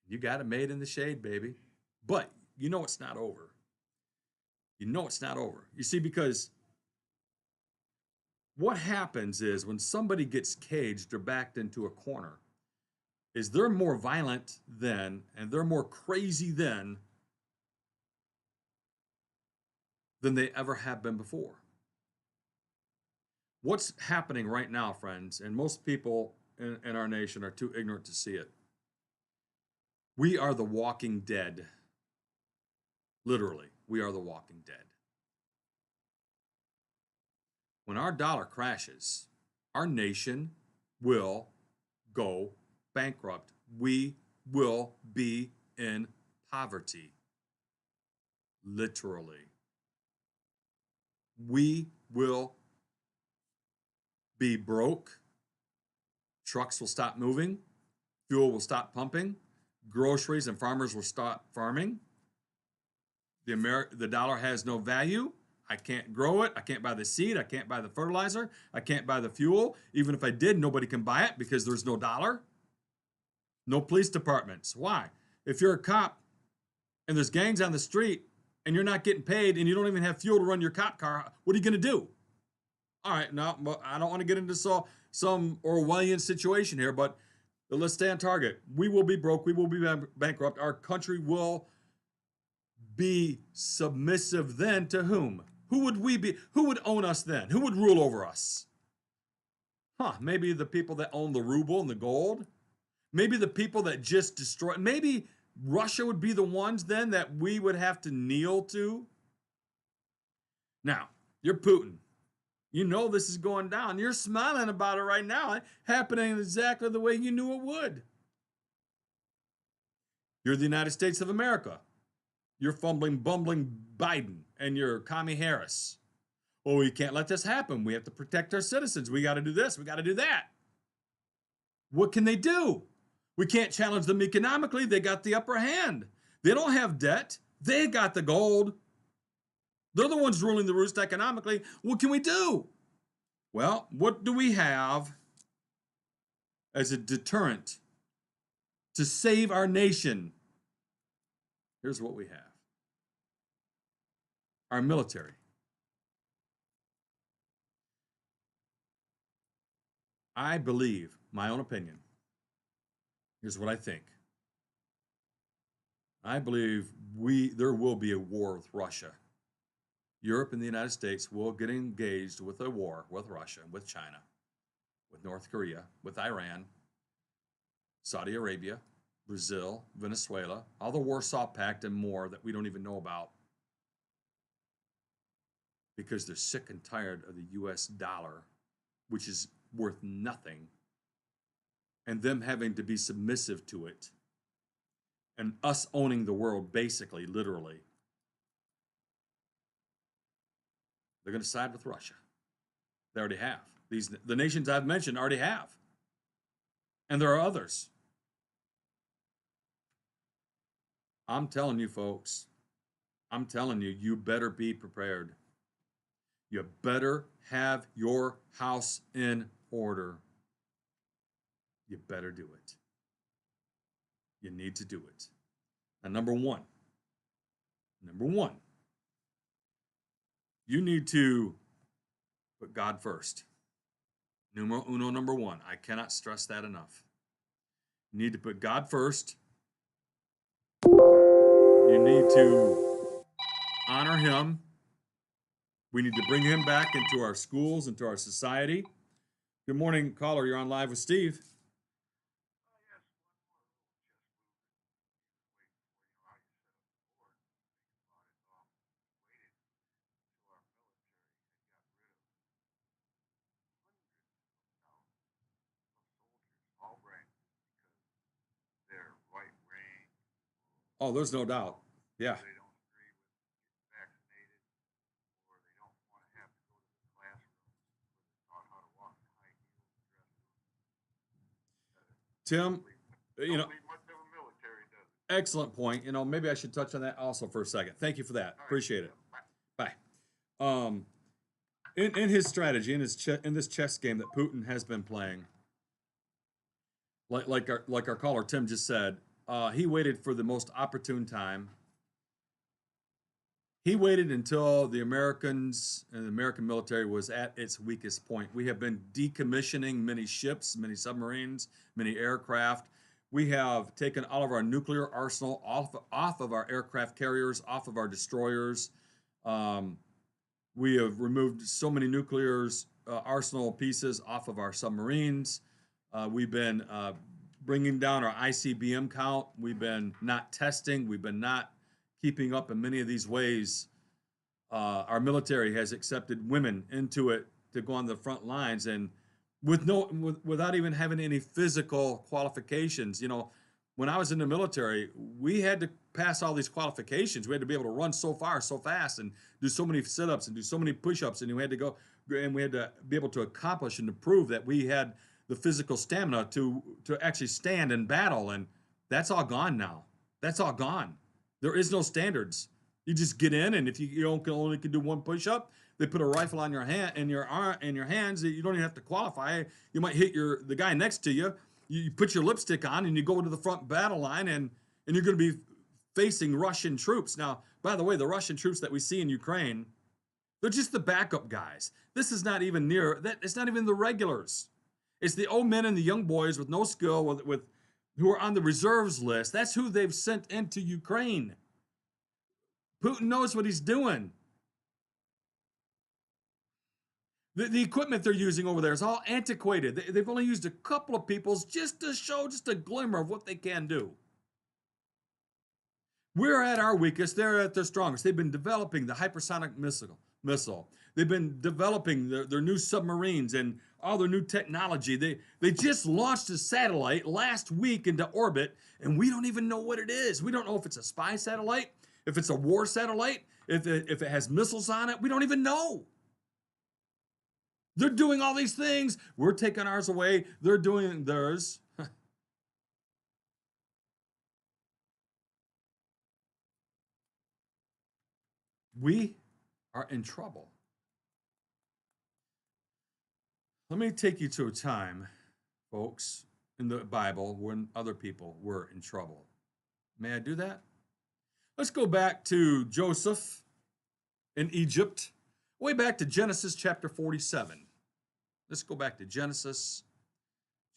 You got it made in the shade, baby. But you know it's not over. You know it's not over. You see, because what happens is when somebody gets caged or backed into a corner, is they're more violent then and they're more crazy then than they ever have been before. What's happening right now, friends, and most people in our nation are too ignorant to see it. We are the walking dead. Literally, we are the walking dead. When our dollar crashes, our nation will go bankrupt. We will be in poverty. Literally. We will be broke. Trucks will stop moving. Fuel will stop pumping. Groceries and farmers will stop farming. The dollar has no value. I can't grow it. I can't buy the seed. I can't buy the fertilizer. I can't buy the fuel. Even if I did, nobody can buy it because there's no dollar. No police departments. Why? If you're a cop and there's gangs on the street and you're not getting paid and you don't even have fuel to run your cop car, what are you going to do? All right, now I don't want to get into some Orwellian situation here, but let's stay on target. We will be broke. We will be bankrupt. Our country will be submissive then to whom? Who would we be? Who would own us then? Who would rule over us? Maybe the people that own the ruble and the gold? Maybe the people that just destroy. Maybe Russia would be the ones then that we would have to kneel to? Now, you're Putin. You know this is going down. You're smiling about it right now, happening exactly the way you knew it would. You're the United States of America. You're fumbling, bumbling Biden and you're Kami Harris. Oh, we can't let this happen. We have to protect our citizens. We got to do this. We got to do that. What can they do? We can't challenge them economically. They got the upper hand. They don't have debt. They got the gold. They're the ones ruling the roost economically. What can we do? Well, what do we have as a deterrent to save our nation? Here's what we have. Our military. I believe, my own opinion, here's what I think. I believe there will be a war with Russia. Europe and the United States will get engaged with a war with Russia, with China, with North Korea, with Iran, Saudi Arabia, Brazil, Venezuela, all the Warsaw Pact and more that we don't even know about because they're sick and tired of the US dollar, which is worth nothing, and them having to be submissive to it, and us owning the world, basically, literally. They're going to side with Russia. They already have. The nations I've mentioned already have. And there are others. I'm telling you, folks, I'm telling you, you better be prepared. You better have your house in order. You better do it. You need to do it. And number one, you need to put God first. Numero uno, number one. I cannot stress that enough. You need to put God first. You need to honor Him. We need to bring Him back into our schools, into our society. Good morning, caller. You're on Live with Steve. Oh, there's no doubt. Yeah. Tim, you know, Excellent point. You know, maybe I should touch on that also for a second. Thank you for that. All right. Appreciate it. Bye. Bye. In his strategy, in this chess game that Putin has been playing, like our caller Tim just said, he waited for the most opportune time. He waited until the Americans and the American military was at its weakest point. We have been decommissioning many ships, many submarines, many aircraft. We have taken all of our nuclear arsenal off of our aircraft carriers, off of our destroyers. Um, we have removed so many nuclear arsenal pieces off of our submarines. We've been bringing down our ICBM count. We've been not testing. We've been not keeping up in many of these ways. Our military has accepted women into it to go on the front lines, and without even having any physical qualifications. You know, when I was in the military, we had to pass all these qualifications. We had to be able to run so far, so fast, and do so many sit-ups and do so many push-ups, and we had to be able to accomplish and to prove that we had the physical stamina to actually stand and battle. And that's all gone now. That's all gone. There is no standards. You just get in, and if you only can do one push-up, they put a rifle on your hand in your hands. You don't even have to qualify. You might hit the guy next to you. You put your lipstick on and you go to the front battle line, and you're going to be facing Russian troops. Now, by the way, the Russian troops that we see in Ukraine, they're just the backup guys. This is not even near that. It's not even the regulars. It's the old men and the young boys with no skill, with who are on the reserves list. That's who they've sent into Ukraine. Putin knows what he's doing. The equipment they're using over there is all antiquated. They've only used a couple of people's just to show just a glimmer of what they can do. We're at our weakest. They're at their strongest. They've been developing the hypersonic missile. They've been developing their new submarines and all their new technology. They just launched a satellite last week into orbit, and we don't even know what it is. We don't know if it's a spy satellite, if it's a war satellite, if it has missiles on it. We don't even know. They're doing all these things. We're taking ours away. They're doing theirs. We are in trouble. Let me take you to a time, folks, in the Bible when other people were in trouble. May I do that? Let's go back to Joseph in Egypt, way back to Genesis chapter 47. Let's go back to Genesis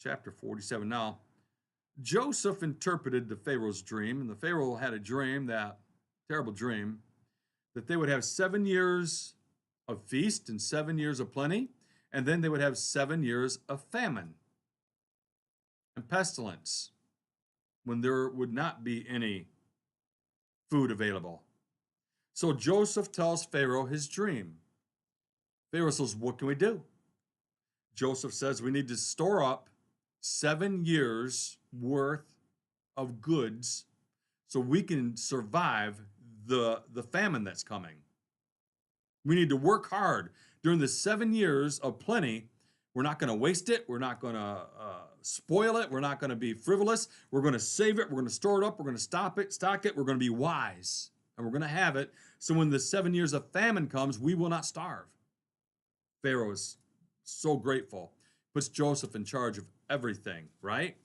chapter 47. Now, Joseph interpreted the Pharaoh's dream, and the Pharaoh had a dream, that terrible dream, that they would have 7 years of feast and 7 years of plenty, and then they would have 7 years of famine and pestilence when there would not be any food available. So Joseph tells Pharaoh his dream. Pharaoh says, "What can we do?" Joseph says, "We need to store up 7 years worth of goods so we can survive the famine that's coming. We need to work hard during the 7 years of plenty. We're not going to waste it. We're not going to spoil it. We're not going to be frivolous. We're going to save it. We're going to store it up. We're going to stock it. We're going to be wise, and we're going to have it. So when the 7 years of famine comes, we will not starve." Pharaoh is so grateful. Puts Joseph in charge of everything, right?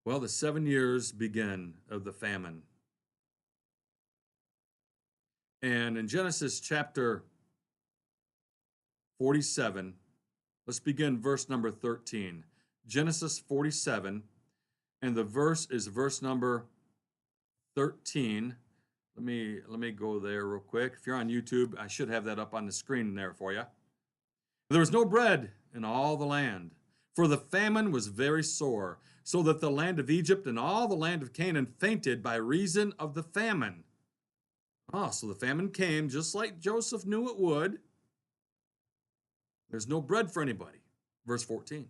Well, the 7 years begin of the famine. And in Genesis chapter 47, let's begin verse number 13. Genesis 47, and the verse is verse number 13. Let me go there real quick. If you're on YouTube, I should have that up on the screen there for you. There was no bread in all the land, for the famine was very sore, so that the land of Egypt and all the land of Canaan fainted by reason of the famine. So the famine came just like Joseph knew it would. There's no bread for anybody. Verse 14.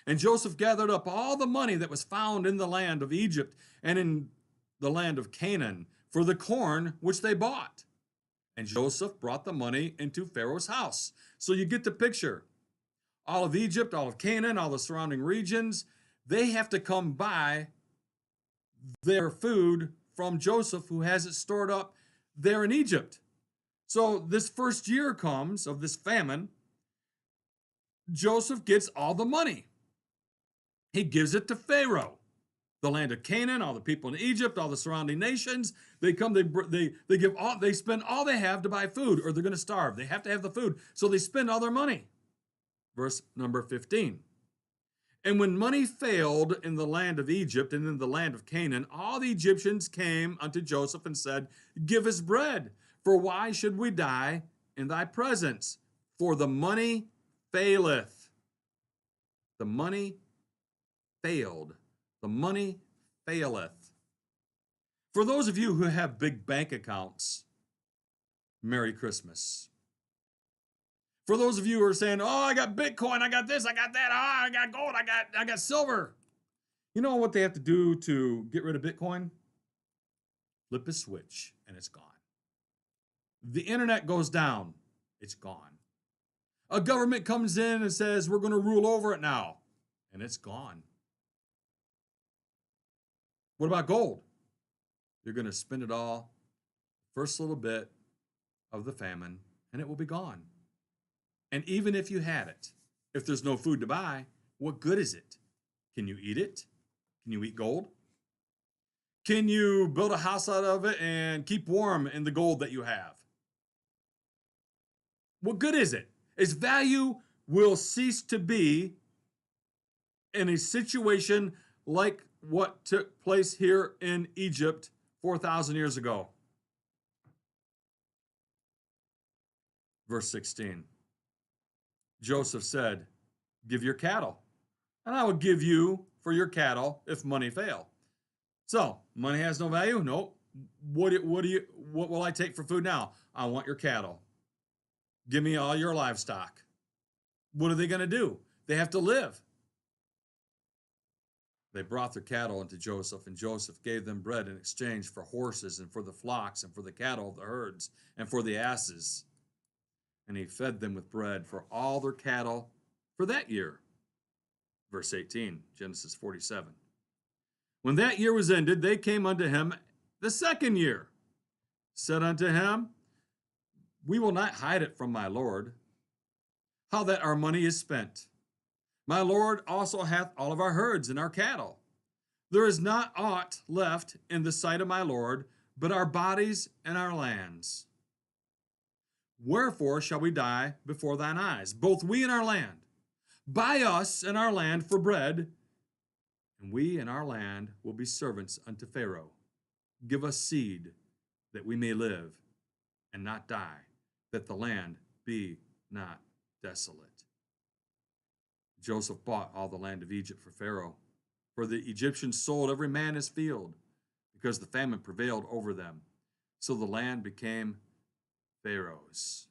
And Joseph gathered up all the money that was found in the land of Egypt and in the land of Canaan for the corn which they bought. And Joseph brought the money into Pharaoh's house. So you get the picture. All of Egypt, all of Canaan, all the surrounding regions, they have to come buy their food from Joseph, who has it stored up there in Egypt. So this first year comes of this famine. Joseph gets all the money. He gives it to Pharaoh, the land of Canaan, all the people in Egypt, all the surrounding nations. They come, they give all, they spend all they have to buy food, or they're going to starve. They have to have the food, so they spend all their money. Verse number 15. And when money failed in the land of Egypt and in the land of Canaan, all the Egyptians came unto Joseph and said, Give us bread, for why should we die in thy presence? For the money faileth. The money failed. The money faileth. For those of you who have big bank accounts, Merry Christmas. For those of you who are saying, oh, I got Bitcoin, I got this, I got that, I got gold, I got silver. You know what they have to do to get rid of Bitcoin? Flip a switch and it's gone. The internet goes down, it's gone. A government comes in and says, we're going to rule over it now, and it's gone. What about gold? You're going to spend it all, first little bit of the famine, and it will be gone. And even if you had it, if there's no food to buy, what good is it? Can you eat it? Can you eat gold? Can you build a house out of it and keep warm in the gold that you have? What good is it? Its value will cease to be in a situation like what took place here in Egypt 4,000 years ago. Verse 16. Joseph said, give your cattle, and I will give you for your cattle if money fail. So, money has no value? Nope. What will I take for food now? I want your cattle. Give me all your livestock. What are they going to do? They have to live. They brought their cattle into Joseph, and Joseph gave them bread in exchange for horses and for the flocks and for the cattle of the herds and for the asses. And he fed them with bread for all their cattle for that year. Verse 18, Genesis 47. When that year was ended, they came unto him the second year, said unto him, we will not hide it from my Lord, how that our money is spent. My Lord also hath all of our herds and our cattle. There is not aught left in the sight of my Lord, but our bodies and our lands. Wherefore shall we die before thine eyes, both we and our land? Buy us and our land for bread, and we and our land will be servants unto Pharaoh. Give us seed, that we may live and not die, that the land be not desolate. Joseph bought all the land of Egypt for Pharaoh, for the Egyptians sold every man his field, because the famine prevailed over them. So the land became Pharaoh's.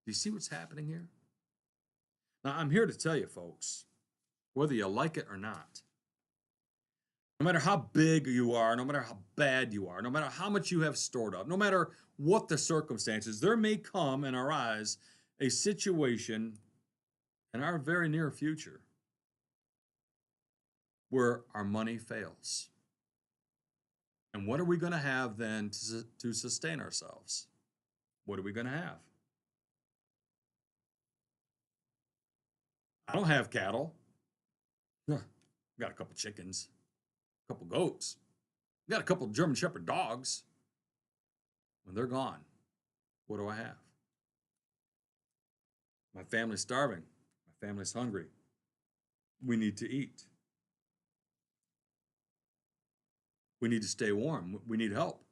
Do you see what's happening here? Now, I'm here to tell you, folks, whether you like it or not, no matter how big you are, no matter how bad you are, no matter how much you have stored up, no matter what the circumstances, there may come in our eyes a situation in our very near future where our money fails. And what are we going to have then to sustain ourselves? What are we going to have? I don't have cattle. Got a couple chickens, a couple goats, got a couple German Shepherd dogs. When they're gone, what do I have? My family's starving. My family's hungry. We need to eat. We need to stay warm. We need help.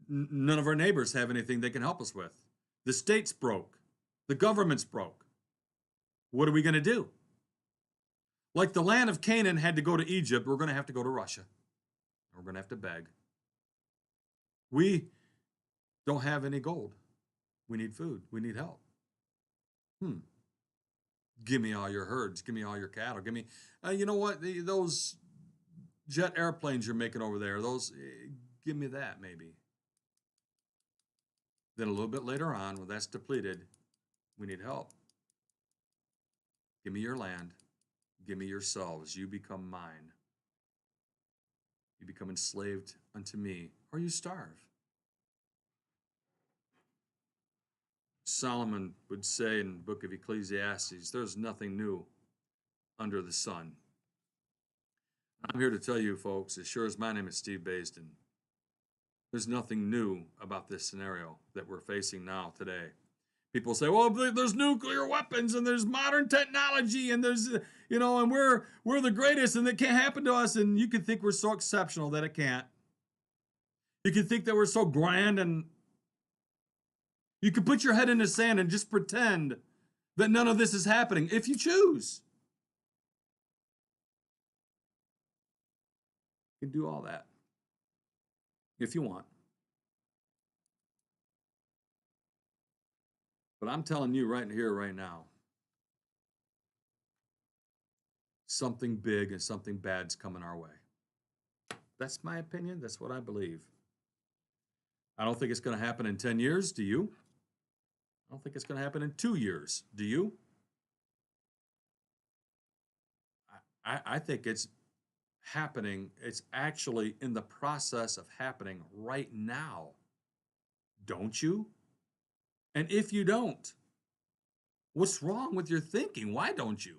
None of our neighbors have anything they can help us with. The state's broke. The government's broke. What are we going to do? Like the land of Canaan had to go to Egypt, we're going to have to go to Russia. We're going to have to beg. We don't have any gold. We need food. We need help. Give me all your herds. Give me all your cattle. Give me, you know what? Those jet airplanes you're making over there, those, give me that maybe. Then a little bit later on, when that's depleted, we need help. Give me your land. Give me yourselves. You become mine. You become enslaved unto me, or you starve. Solomon would say in the book of Ecclesiastes, there's nothing new under the sun. I'm here to tell you, folks, as sure as my name is Steve Basden, there's nothing new about this scenario that we're facing now today. People say, well, there's nuclear weapons and there's modern technology and there's, and we're the greatest and it can't happen to us. And you can think we're so exceptional that it can't. You can think that we're so grand, and you can put your head in the sand and just pretend that none of this is happening if you choose. You can do all that if you want. But I'm telling you right here, right now, something big and something bad's coming our way. That's my opinion. That's what I believe. I don't think it's going to happen in 10 years. Do you? I don't think it's going to happen in 2 years. Do you? I think it's happening. It's actually in the process of happening right now. Don't you? And if you don't, what's wrong with your thinking? Why don't you?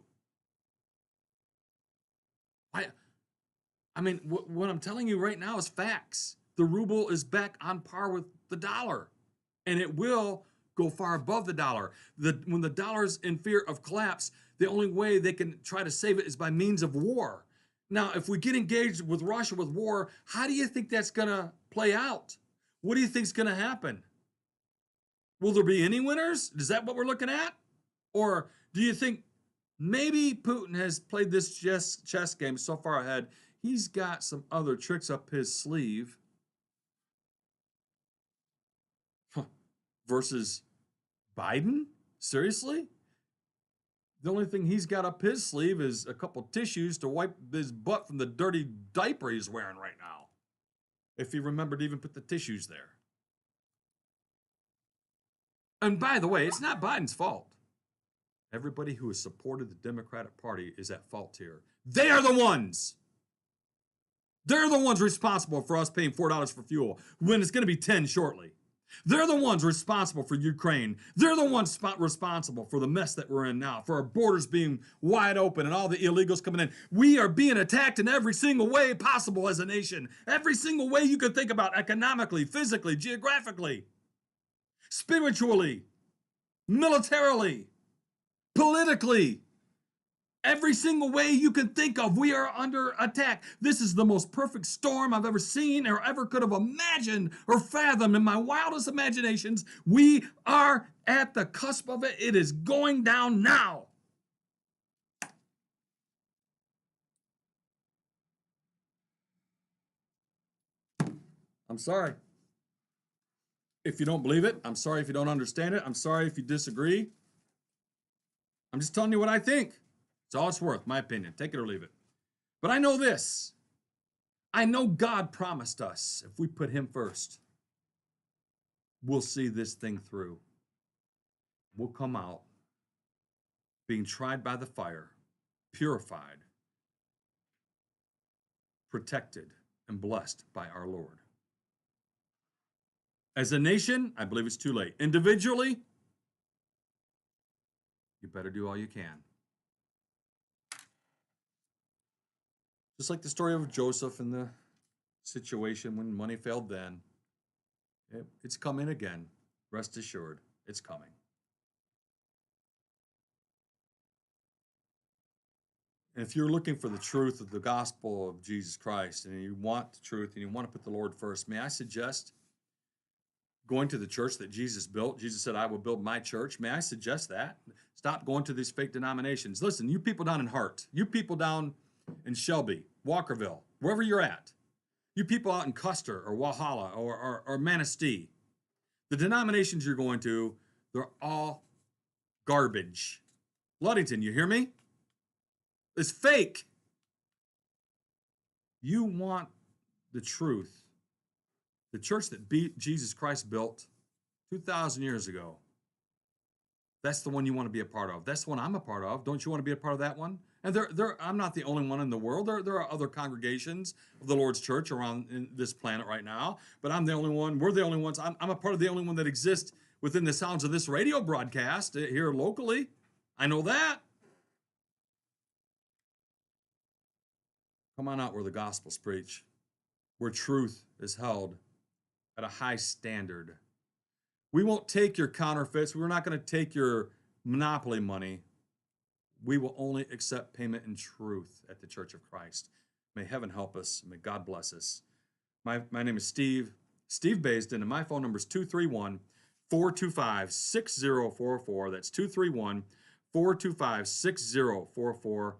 What I'm telling you right now is facts. The ruble is back on par with the dollar, and it will go far above the dollar. When the dollar's in fear of collapse, the only way they can try to save it is by means of war. Now, if we get engaged with Russia with war, how do you think that's going to play out? What do you think is going to happen? Will there be any winners? Is that what we're looking at? Or do you think maybe Putin has played this chess game so far ahead, he's got some other tricks up his sleeve versus Biden? Seriously? The only thing he's got up his sleeve is a couple tissues to wipe his butt from the dirty diaper he's wearing right now. If he remembered to even put the tissues there. And by the way, it's not Biden's fault. Everybody who has supported the Democratic Party is at fault here. They are the ones. They're the ones responsible for us paying $4 for fuel when it's going to be 10 shortly. They're the ones responsible for Ukraine. They're the ones responsible for the mess that we're in now, for our borders being wide open and all the illegals coming in. We are being attacked in every single way possible as a nation. Every single way you could think about, economically, physically, geographically, spiritually, militarily, politically. Every single way you can think of, we are under attack. This is the most perfect storm I've ever seen or ever could have imagined or fathomed in my wildest imaginations. We are at the cusp of it. It is going down now. I'm sorry. If you don't believe it, I'm sorry if you don't understand it. I'm sorry if you disagree. I'm just telling you what I think. It's all it's worth, my opinion. Take it or leave it. But I know this. I know God promised us, if we put him first, we'll see this thing through. We'll come out being tried by the fire, purified, protected, and blessed by our Lord. As a nation, I believe it's too late. Individually, you better do all you can. Just like the story of Joseph and the situation when money failed then. It's coming again. Rest assured, it's coming. And if you're looking for the truth of the gospel of Jesus Christ and you want the truth and you want to put the Lord first, may I suggest going to the church that Jesus built? Jesus said, I will build my church. May I suggest that? Stop going to these fake denominations. Listen, you people down in Hart, you people down in Shelby, Walkerville, wherever you're at, you people out in Custer or Walhalla or Manistee, the denominations you're going to, they're all garbage. Ludington, you hear me? It's fake. You want the truth. The church that Jesus Christ built 2,000 years ago, that's the one you want to be a part of. That's the one I'm a part of. Don't you want to be a part of that one? And I'm not the only one in the world. There are other congregations of the Lord's Church around in this planet right now, but I'm the only one. We're the only ones. I'm a part of the only one that exists within the sounds of this radio broadcast here locally. I know that. Come on out where the gospel's preached, where truth is held at a high standard. We won't take your counterfeits. We're not going to take your monopoly money. We will only accept payment in truth at the Church of Christ. May heaven help us. May God bless us. My name is Steve Basden, and my phone number is 231-425-6044. That's 231-425-6044.